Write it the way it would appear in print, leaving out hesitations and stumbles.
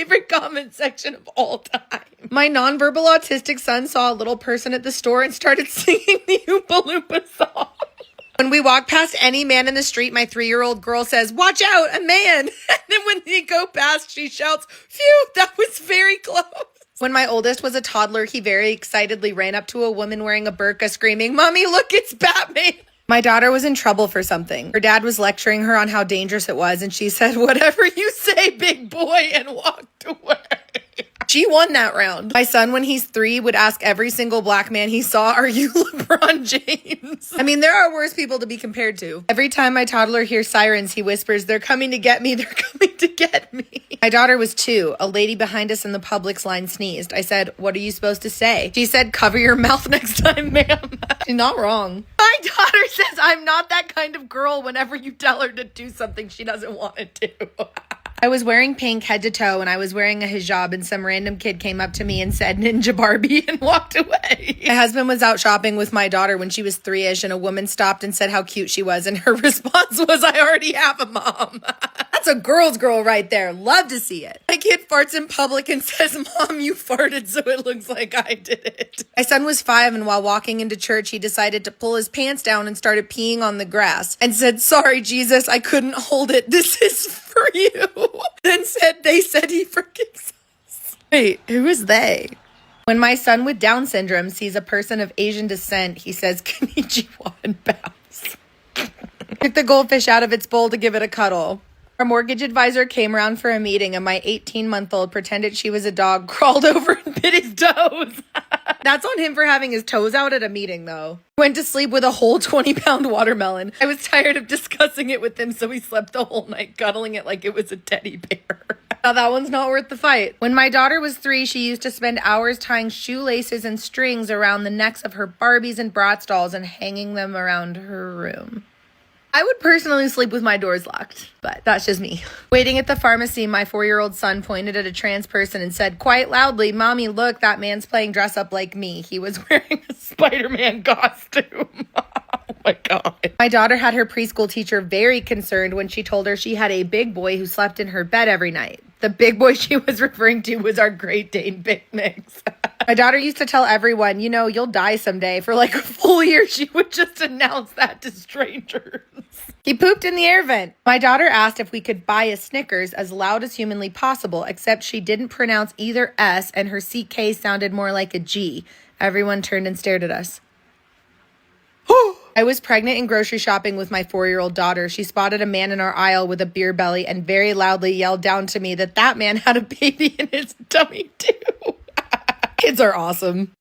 favorite comment section of all time. My nonverbal autistic son saw a little person at the store and started singing the Oompa Loompa song. When we walk past any man in the street, my 3-year-old girl says, "Watch out, a man." And then when they go past, she shouts, "Phew, that was very close." When my oldest was a toddler, he very excitedly ran up to a woman wearing a burqa screaming, "Mommy, look, it's Batman." My daughter was in trouble for something. Her dad was lecturing her on how dangerous it was, and she said, "Whatever you say, big boy," and walked away. She won that round. My son, when he's 3, would ask every single black man he saw, "Are you LeBron James?" I mean, there are worse people to be compared to. Every time my toddler hears sirens, he whispers, "They're coming to get me. They're coming to get me." My daughter was 2. A lady behind us in the Publix line sneezed. I said, "What are you supposed to say?" She said, "Cover your mouth next time, ma'am." She's not wrong. My daughter says I'm not that kind of girl whenever you tell her to do something she doesn't want to do. I was wearing pink head to toe and I was wearing a hijab and some random kid came up to me and said "Ninja Barbie" and walked away. My husband was out shopping with my daughter when she was 3-ish and a woman stopped and said how cute she was and her response was, "I already have a mom." That's a girl's girl right there. Love to see it. My kid farts in public and says, "Mom, you farted so it looks like I did it." My son was 5 and while walking into church he decided to pull his pants down and started peeing on the grass and said, "Sorry, Jesus, I couldn't hold it. This is for you." Then they said he forgives us. Wait, who is they? When my son with Down syndrome sees a person of Asian descent, he says "Konnichiwa" and bows. Took the goldfish out of its bowl to give it a cuddle. Our mortgage advisor came around for a meeting and my 18-month-old pretended she was a dog, crawled over and bit his toes. That's on him for having his toes out at a meeting, though. Went to sleep with a whole 20-pound watermelon. I was tired of discussing it with him, so he slept the whole night, cuddling it like it was a teddy bear. Now that one's not worth the fight. When my daughter was 3, she used to spend hours tying shoelaces and strings around the necks of her Barbies and Bratz dolls and hanging them around her room. I would personally sleep with my doors locked, but that's just me. Waiting at the pharmacy, my 4-year-old son pointed at a trans person and said quite loudly, "Mommy, look, that man's playing dress up like me." He was wearing a Spider-Man costume. Oh my God. My daughter had her preschool teacher very concerned when she told her she had a big boy who slept in her bed every night. The big boy she was referring to was our Great Dane Big Mix. My daughter used to tell everyone, "You'll die someday." For like a full year, she would just announce that to strangers. He pooped in the air vent. My daughter asked if we could buy a Snickers as loud as humanly possible, except she didn't pronounce either S and her CK sounded more like a G. Everyone turned and stared at us. I was pregnant and grocery shopping with my 4-year-old daughter. She spotted a man in our aisle with a beer belly and very loudly yelled down to me that man had a baby in his tummy too. Kids are awesome.